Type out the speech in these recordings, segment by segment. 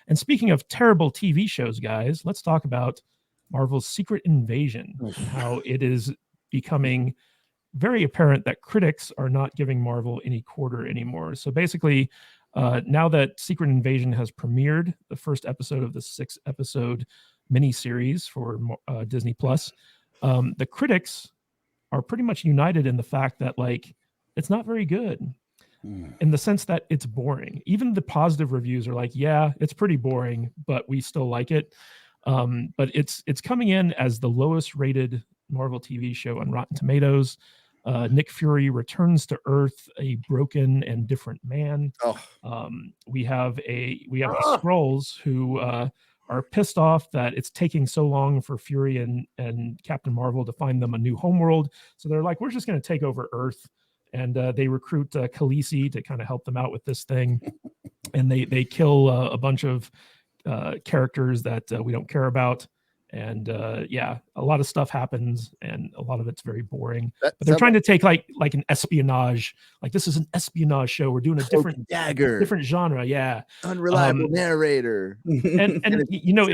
And speaking of terrible TV shows, guys, let's talk about Marvel's Secret Invasion and how it is becoming very apparent that critics are not giving Marvel any quarter anymore. So basically, now that Secret Invasion has premiered, the first episode of the 6-episode miniseries for Disney Plus, the critics are pretty much united in the fact that like it's not very good, in the sense that it's boring. Even the positive reviews are like, yeah, it's pretty boring, but we still like it. But it's coming in as the lowest rated Marvel TV show on Rotten Tomatoes. Nick Fury returns to Earth a broken and different man. We have the Skrulls who are pissed off that it's taking so long for Fury and Captain Marvel to find them a new homeworld. So they're like, we're just going to take over Earth. And they recruit Khaleesi to kind of help them out with this thing. And they kill a bunch of characters that we don't care about. And yeah, a lot of stuff happens and a lot of it's very boring. But they're trying to take like an espionage, like this is an espionage show. We're doing a different genre. Yeah. Unreliable narrator. And you know,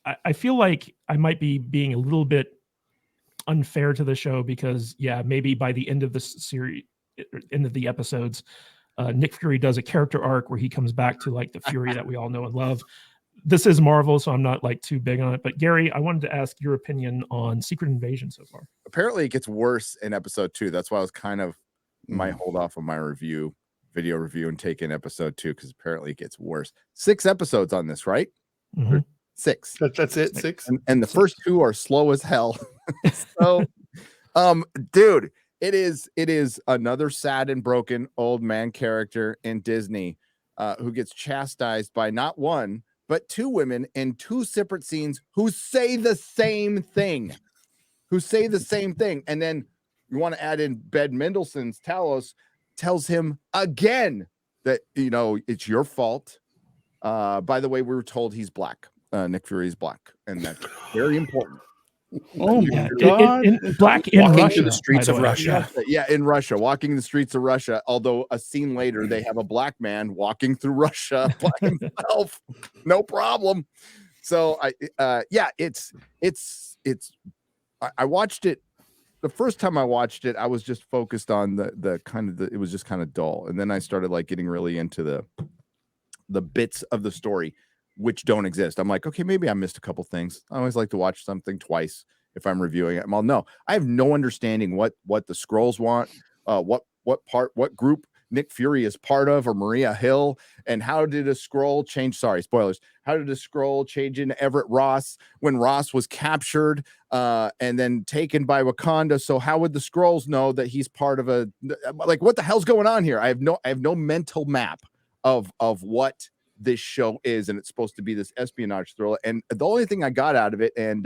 I feel like I might be being a little bit unfair to the show because yeah, maybe by the end of the series, end of the episodes, Nick Fury does a character arc where he comes back to like the Fury that we all know and love. This is Marvel, so I'm not like too big on it. But Gary, I wanted to ask your opinion on Secret Invasion so far. Apparently, it gets worse in episode 2. That's why I was kind of might hold off on my video review, and take in episode 2 because apparently it gets worse. 6 episodes on this, right? Mm-hmm. 6. That's it. 6. And the first 2 are slow as hell. So, dude, it is another sad and broken old man character in Disney who gets chastised by not one but 2 women in 2 separate scenes who say the same thing. And then you want to add in Ben Mendelsohn's Talos tells him again that, you know, it's your fault. By the way, we were told he's black. Nick Fury is black, and that's very important. Oh my God! Black in walking Russia, through the streets of Russia. Yeah, in Russia, walking the streets of Russia. Although a scene later, they have a black man walking through Russia by himself, no problem. So I watched it. The first time I watched it, I was just focused on the kind of it was just kind of dull, and then I started like getting really into the bits of the story which don't exist. I'm like, okay, maybe I missed a couple things. I always like to watch something twice if I'm reviewing it. Well, no, I have no understanding what the Skrulls want, what group Nick Fury is part of, or Maria Hill, and how did a Skrull change? Sorry, spoilers. How did a Skrull change into Everett Ross when Ross was captured and then taken by Wakanda? So how would the Skrulls know that he's part of like what the hell's going on here? I have no mental map of what this show is, and it's supposed to be this espionage thriller. And the only thing I got out of it, and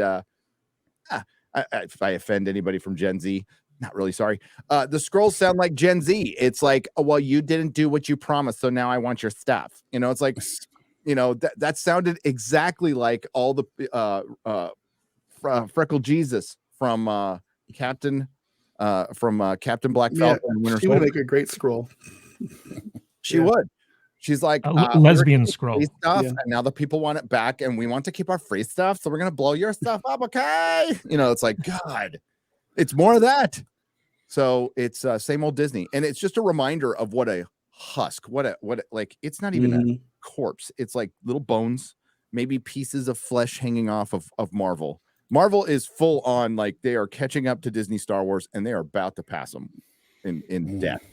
if I offend anybody from Gen Z, not really sorry. The Skrulls sound like Gen Z. It's like, oh, well, you didn't do what you promised, so now I want your stuff. You know, it's like, you know, that sounded exactly like all the Freckle Jesus from Captain Black Falcon. Yeah, she would make a great Skrull. She would. She's like lesbian Skrull stuff, and now the people want it back, and we want to keep our free stuff, so we're gonna blow your stuff up, okay? You know, it's like, God, it's more of that. So it's same old Disney, and it's just a reminder of what a husk, what like it's not even a corpse, it's like little bones, maybe pieces of flesh hanging off of Marvel. Marvel is full on, like they are catching up to Disney Star Wars, and they are about to pass them in death.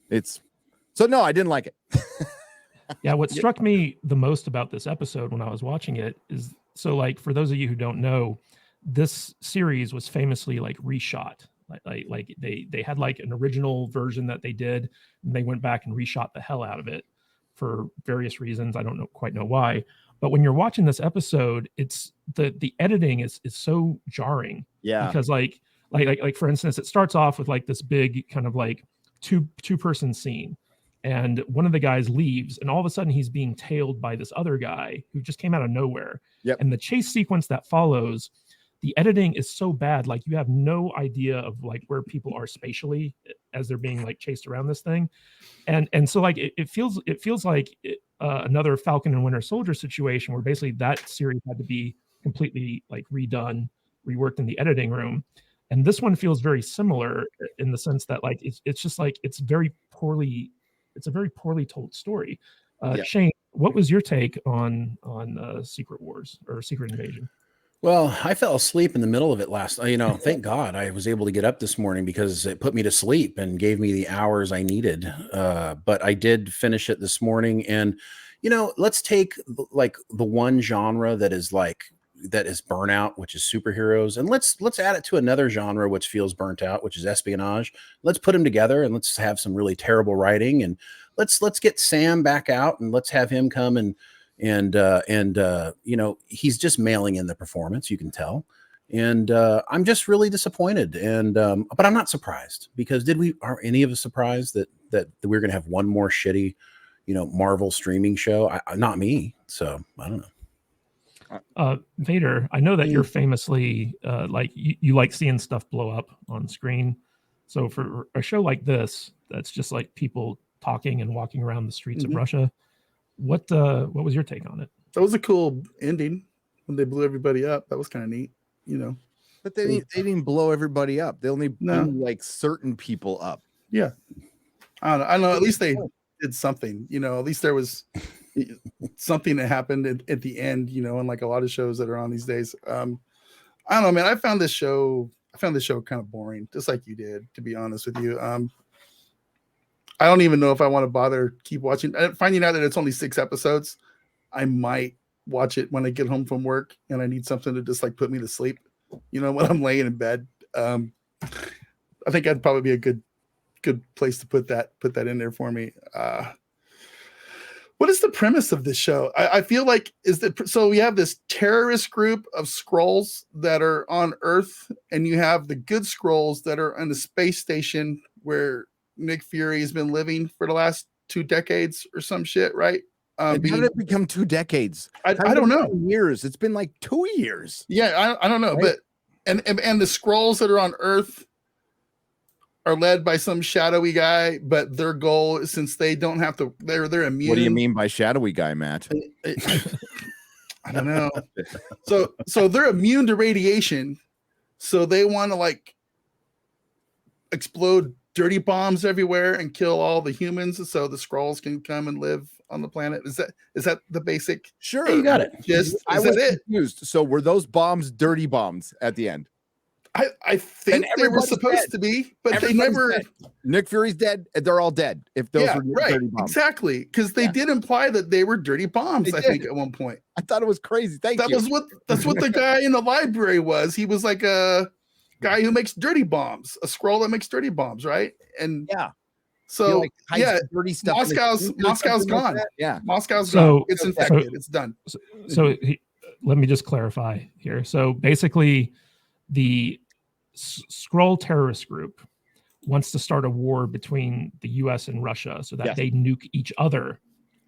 It's so no, I didn't like it. Yeah, what struck me the most about this episode when I was watching it is, so like for those of you who don't know, this series was famously like reshot. Like they had like an original version that they did, and they went back and reshot the hell out of it for various reasons. I don't quite know why. But when you're watching this episode, it's the editing is so jarring. Yeah. Because like for instance, it starts off with like this big kind of like two-person scene. And one of the guys leaves, and all of a sudden he's being tailed by this other guy who just came out of nowhere. Yep. And the chase sequence that follows, the editing is so bad, like you have no idea of like where people are spatially as they're being like chased around this thing. And so like it feels like another Falcon and Winter Soldier situation where basically that series had to be completely like redone, reworked in the editing room. And this one feels very similar in the sense that like it's just like it's a very poorly told story. Shane, what was your take on Secret Wars or Secret Invasion? Well, I fell asleep in the middle of it last. Thank God I was able to get up this morning because it put me to sleep and gave me the hours I needed. But I did finish it this morning, and let's take like the one genre that is burnout, which is superheroes, and let's add it to another genre which feels burnt out, which is espionage. Let's put them together and let's have some really terrible writing, and let's get Sam back out and let's have him come and he's just mailing in the performance, you can tell. And I'm just really disappointed. And but I'm not surprised, because are any of us surprised that we're going to have one more shitty, Marvel streaming show? Not me. So I don't know. Vader, I know that you're famously like you like seeing stuff blow up on screen. So for a show like this, that's just like people talking and walking around the streets of Russia. What was your take on it? That was a cool ending when they blew everybody up. That was kind of neat, But they didn't blow everybody up. They only blew like certain people up. Yeah. I don't know. At least they did something, at least there was something that happened at the end, unlike a lot of shows that are on these days. I don't know, man. I found this show kind of boring, just like you did, to be honest with you. I don't even know if I want to bother keep watching. Finding out that it's only 6 episodes, I might watch it when I get home from work and I need something to just like put me to sleep, when I'm laying in bed. I think that'd probably be a good place to put that in there for me. What is the premise of this show? I feel like so we have this terrorist group of Skrulls that are on Earth, and you have the good Skrulls that are on the space station where Nick Fury has been living for the last 2 decades or some shit, right? How did it become 2 decades? I don't know. Years. It's been like 2 years. Yeah, I don't know, right? But and the Skrulls that are on Earth are led by some shadowy guy, but their goal, since they don't have to, they're immune. What do you mean by shadowy guy, Matt? I don't know. So they're immune to radiation, so they want to like explode dirty bombs everywhere and kill all the humans, so the Skrulls can come and live on the planet. Is that the basic? Sure, hey, you got it. I was confused. So were those bombs dirty bombs at the end? I think they were supposed to be, but they never. Dead. Nick Fury's dead. They're all dead. If those were dirty bombs, exactly, because they did imply that they were dirty bombs. I think at one point. I thought it was crazy. That's what the guy in the library was. He was like a guy who makes dirty bombs, a Skrull that makes dirty bombs, right? And so dirty stuff. Moscow's gone. Yeah, Moscow's gone. It's infected. It's done. So let me just clarify here. So basically, the Skrull terrorist group wants to start a war between the U.S. and Russia so that they nuke each other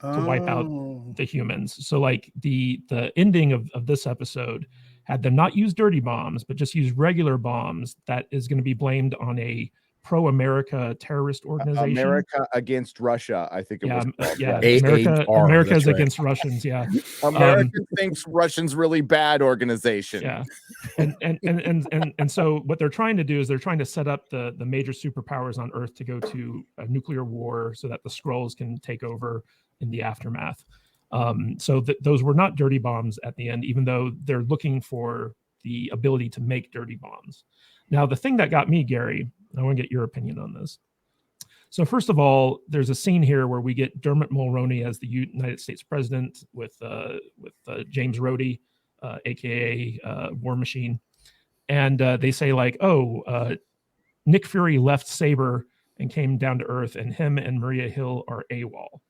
to wipe out the humans. So like the ending of this episode had them not use dirty bombs, but just use regular bombs that is going to be blamed on a pro-America terrorist organization. America against Russia, I think it was called. Yeah, America's against Russians, yeah. America thinks Russians really bad organization. Yeah. And so what they're trying to do is they're trying to set up the major superpowers on Earth to go to a nuclear war so that the Skrulls can take over in the aftermath. So those were not dirty bombs at the end, even though they're looking for the ability to make dirty bombs. Now, the thing that got me, Gary, I want to get your opinion on this. So first of all, there's a scene here where we get Dermot Mulroney as the United States president with James Rhodey, aka War Machine, and they say like, Nick Fury left Saber and came down to Earth, and him and Maria Hill are AWOL.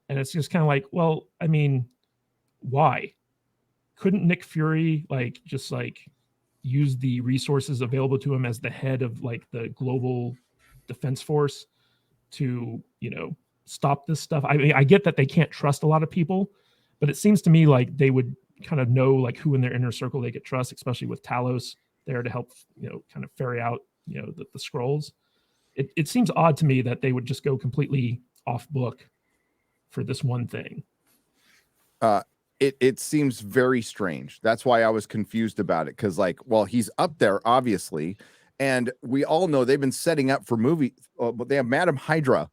And it's just kind of like, well, I mean, why couldn't Nick Fury just use the resources available to him as the head of like the global defense force to, stop this stuff? I mean, I get that they can't trust a lot of people, but it seems to me like they would kind of know like who in their inner circle they could trust, especially with Talos there to help, kind of ferry out, the Skrulls. It seems odd to me that they would just go completely off book for this one thing. It seems very strange. That's why I was confused about it. Because like, well, he's up there obviously, and we all know they've been setting up for movie. But they have Madam Hydra.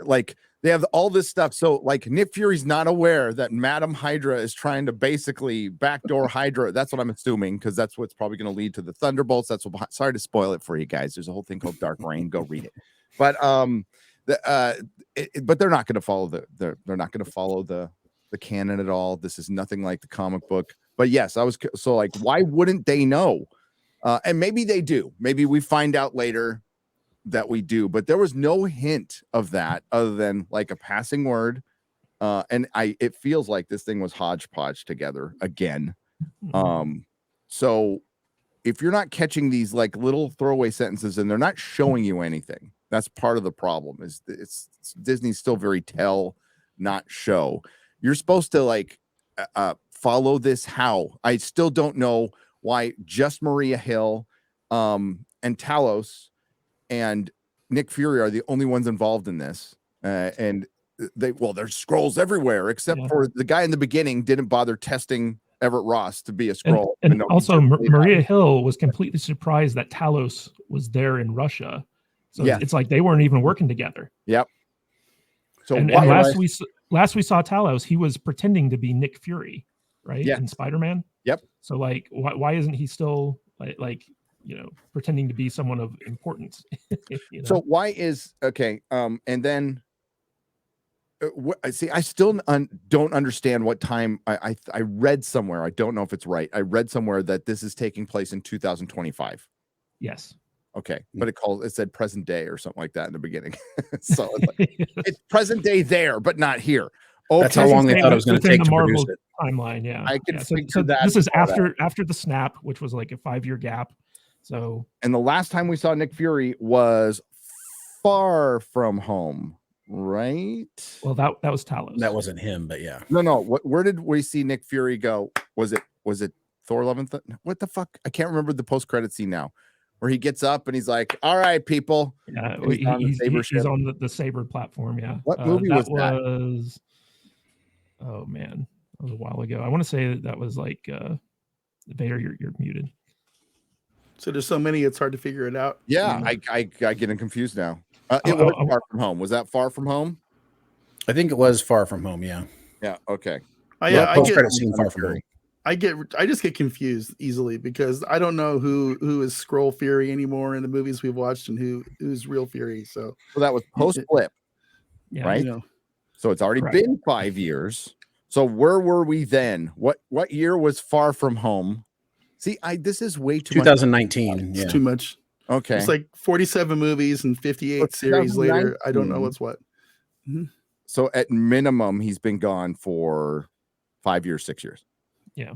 Like they have all this stuff. So like Nick Fury's not aware that Madam Hydra is trying to basically backdoor Hydra. That's what I'm assuming, because that's what's probably going to lead to the Thunderbolts. That's what. Sorry to spoil it for you guys. There's a whole thing called Dark Reign. Go read it. But but they're not going to follow they're not going to follow the canon at all. This is nothing like the comic book. But yes, I was so like, why wouldn't they know? And maybe they do. Maybe we find out later that we do, but there was no hint of that other than like a passing word. And it feels like this thing was hodgepodge together again. So if you're not catching these like little throwaway sentences and they're not showing you anything, that's part of the problem. Is it's Disney's still very tell, not show. You're supposed to like follow this. How? I still don't know why just Maria Hill and Talos and Nick Fury are the only ones involved in this. And there's Skrulls everywhere, except for the guy in the beginning didn't bother testing Everett Ross to be a Skrull. And also Maria Hill was completely surprised that Talos was there in Russia. So it's like they weren't even working together. Yep. So and last we saw Talos, he was pretending to be Nick Fury, right? Yeah. In Spider-Man. Yep. So like, why isn't he still like pretending to be someone of importance? So why is and then see, I still don't understand what time. I read somewhere, I don't know if it's right, I read somewhere that this is taking place in 2025. Yes. Okay, but it said present day or something like that in the beginning. So it's present day there, but not here. Okay. That's how long they thought it was going to take to produce it. Timeline, yeah. I can figure that. This is after the snap, which was like a 5-year gap. So, and the last time we saw Nick Fury was Far From Home, right? Well, that was Talos. That wasn't him, but yeah. No. Where did we see Nick Fury go? Was it Thor: Love and Thunder? What the fuck? I can't remember the post-credit scene now, where he gets up and he's like, "All right, people." Yeah, he's on the Saber platform. Yeah. What movie was that? Oh man, that was a while ago. I want to say that was like Vader. You're muted. So there's so many, it's hard to figure it out. Yeah, I get confused now. It was Far From Home. Was that Far From Home? I think it was Far From Home. Yeah. Yeah. Okay. I just get confused easily because I don't know who is Skrull Fury anymore in the movies we've watched and who's real Fury. So that was post flip, right? So it's already been 5 years. So where were we then? What year was Far From Home? See, this is way too 2019. much. 2019. It's too much. Okay. It's like 47 movies and 58 series later. I don't know what's what. Mm-hmm. So at minimum, he's been gone for 5 years, 6 years. Yeah.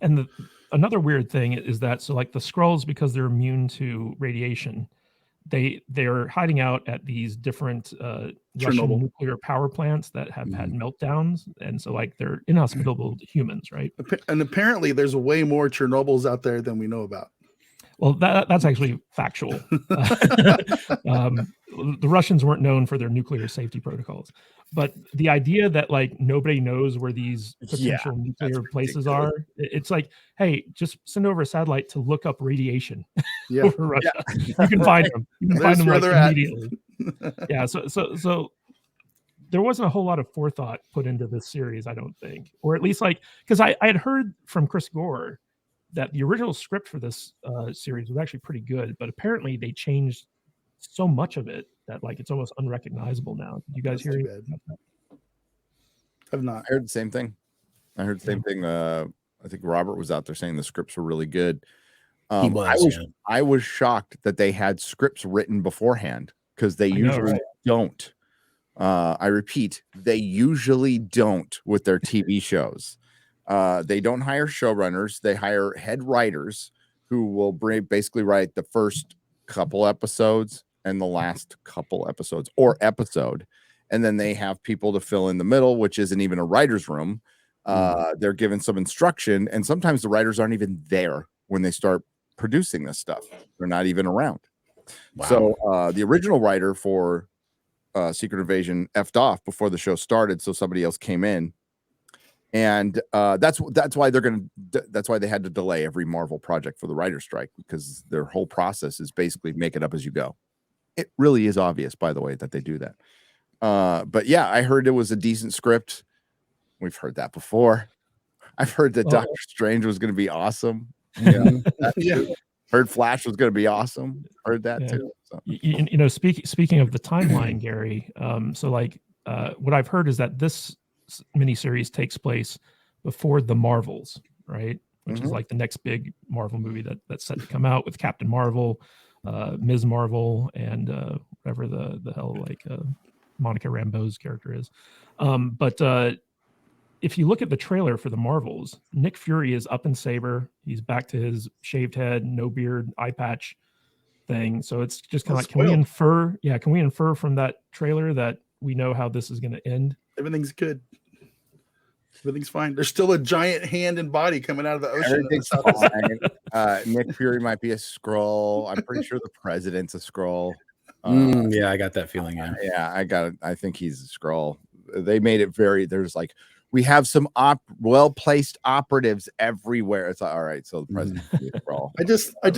And another weird thing is that, so like the Skrulls, because they're immune to radiation, they're hiding out at these different Russian nuclear power plants that have had meltdowns, and so like they're inhospitable to humans, right? And apparently there's way more Chernobyls out there than we know about. Well, that's actually factual. The Russians weren't known for their nuclear safety protocols, but the idea that like nobody knows where these potential nuclear places are, it's like, hey, just send over a satellite to look up radiation over Russia. You can find them. You can find them like immediately. So there wasn't a whole lot of forethought put into this series, I don't think, or at least like, because I had heard from Chris Gore that the original script for this series was actually pretty good, but apparently they changed so much of it that like it's almost unrecognizable now. Did you guys hear it? I've not. I heard the same thing. I think Robert was out there saying the scripts were really good. I was shocked that they had scripts written beforehand because they usually don't. I repeat, they usually don't with their TV shows. They don't hire showrunners. They hire head writers who will basically write the first couple episodes and the last couple episodes or episode. And then they have people to fill in the middle, which isn't even a writer's room. They're given some instruction. And sometimes the writers aren't even there when they start producing this stuff. They're not even around. Wow. So the original writer for Secret Invasion effed off before the show started, so somebody else came in, and that's why that's why they had to delay every Marvel project for the writer's strike, because their whole process is basically make it up as you go. It really is obvious, by the way, that they do that. But yeah, I heard it was a decent script. We've heard that before. I've heard that Doctor Strange was going to be awesome. Yeah. Heard Flash was going to be awesome. Heard that too. So. You know, speaking of the timeline, Gary. So like, what I've heard is that this miniseries takes place before the Marvels, right? Which is like the next big Marvel movie that's set to come out with Captain Marvel, Ms. Marvel, and whatever the hell like Monica Rambeau's character is. But if you look at the trailer for the Marvels, Nick Fury is up in Saber. He's back to his shaved head, no beard, eye patch thing. So it's just kind of like, can we infer? Yeah, can we infer from that trailer that we know how this is going to end? Everything's good. Everything's fine. There's still a giant hand and body coming out of the ocean. Everything's fine. Nick Fury might be a Skrull. I'm pretty sure the president's a Skrull. Yeah, I got that feeling. I think he's a Skrull. They made it very. There's like, we have some well-placed operatives everywhere. It's like, all right, so the president can be a Skrull. I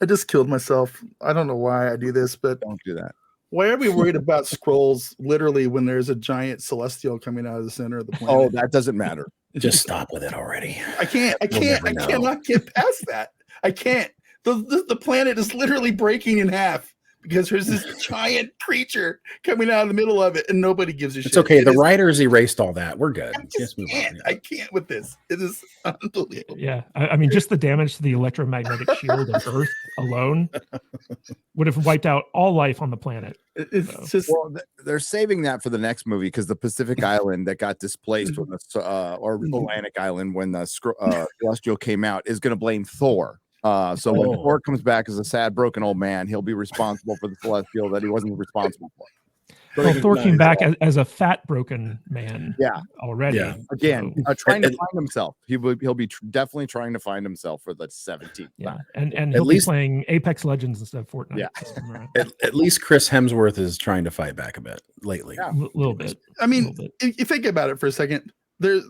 just killed myself. I don't know why I do this, but Don't do that. why are we worried about Skrulls literally when there's a giant celestial coming out of the center of the planet? Oh, that doesn't matter. Just stop with it already. I cannot get past that. I can't. The planet is literally breaking in half because there's this giant creature coming out of the middle of it and nobody gives a shit. It's okay. The writers erased all that. We're good. I can't with this. It is unbelievable. Yeah, I mean, just the damage to the electromagnetic shield of Earth alone would have wiped out all life on the planet. It's just, well, they're saving that for the next movie because the Pacific Island that got displaced when or Atlantic Island when the Celestial came out is going to blame Thor. So when Thor comes back as a sad, broken old man, he'll be responsible for the Celestial that he wasn't responsible for. So well, Thor came back as a fat, broken man. Yeah, already. Yeah. Again, trying to find himself. He'll be definitely trying to find himself for the 17th. Yeah, and he'll be playing Apex Legends instead of Fortnite. Yeah, at least Chris Hemsworth is trying to fight back a bit lately. Yeah. A little bit. I mean, if you think about it for a second, I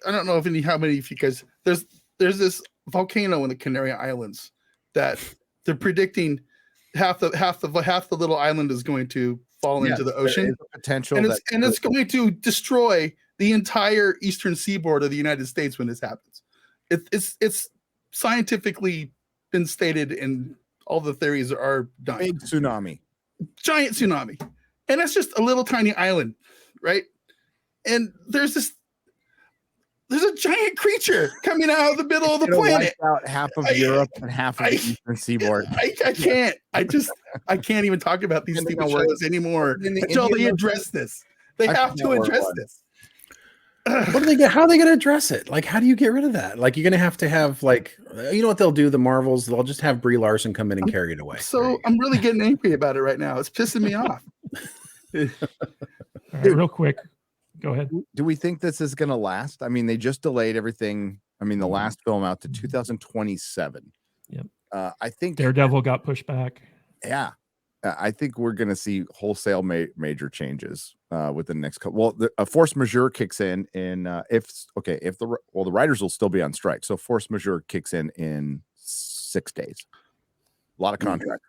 don't know how many of you guys, there's this volcano in the Canary Islands that they're predicting half the little island is going to fall into the ocean. Potential, and it's going to destroy the entire eastern seaboard of the United States when this happens. It's scientifically been stated, and all the theories are done. Big tsunami, giant tsunami, and that's just a little tiny island, right? And there's a giant creature coming out of the middle of the planet. Out half of Europe and half of the eastern seaboard. I can't. I can't even talk about these TV shows anymore until they address this. They have to address this. What do they get? How are they going to address it? Like, how do you get rid of that? Like, you're going to have like, you know what they'll do? The Marvels, they'll just have Brie Larson come in and carry it away. So I'm really getting angry about it right now. It's pissing me off. All right, real quick. Go ahead. Do we think this is going to last? I mean, they just delayed everything. I mean, the last film out to 2027. Yep. I think Daredevil got pushed back. Yeah. I think we're going to see wholesale major changes within the next couple. Well, a force majeure kicks in if the writers will still be on strike. So force majeure kicks in 6 days. A lot of contracts.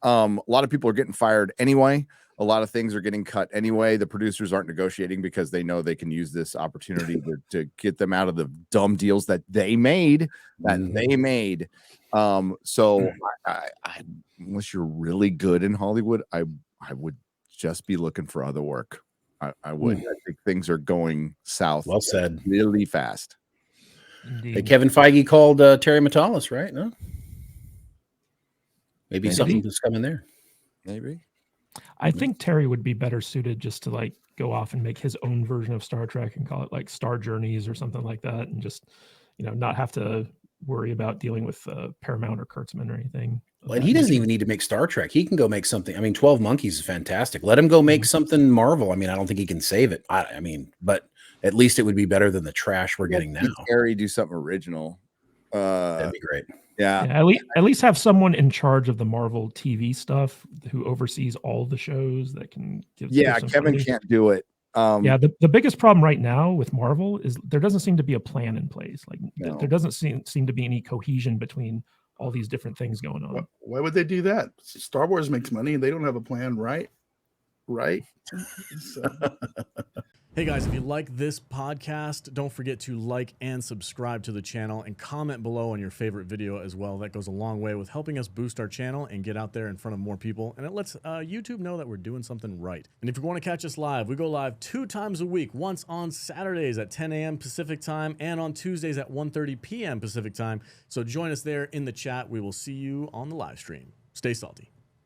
A lot of people are getting fired anyway. A lot of things are getting cut anyway. The producers aren't negotiating because they know they can use this opportunity to get them out of the dumb deals that they made. So unless you're really good in Hollywood, I would just be looking for other work. I would. I think things are going south. Well said. Really fast. Hey, Kevin Feige called Terry Matalas, right? No. Maybe something's coming there. Maybe. I think Terry would be better suited just to like go off and make his own version of Star Trek and call it like Star Journeys or something like that, and just not have to worry about dealing with Paramount or Kurtzman or anything. Well, and he doesn't even need to make Star Trek. He can go make something. I mean, 12 Monkeys is fantastic. Let him go make something Marvel. I mean, I don't think he can save it. But at least it would be better than the trash we're getting now. Terry do something original. That'd be great. Yeah. Yeah, at least have someone in charge of the Marvel TV stuff who oversees all the shows that can give. Yeah, some Kevin funding. can't do it. Yeah, the biggest problem right now with Marvel is there doesn't seem to be a plan in place. Like No. there doesn't seem to be any cohesion between all these different things going on. Why would they do that? Star Wars makes money and they don't have a plan, right? So. Hey guys, if you like this podcast, don't forget to like and subscribe to the channel and comment below on your favorite video as well. That goes a long way with helping us boost our channel and get out there in front of more people. And it lets YouTube know that we're doing something right. And if you want to catch us live, we go live 2 times a week, once on Saturdays at 10 a.m. Pacific time and on Tuesdays at 1:30 p.m. Pacific time. So join us there in the chat. We will see you on the live stream. Stay salty.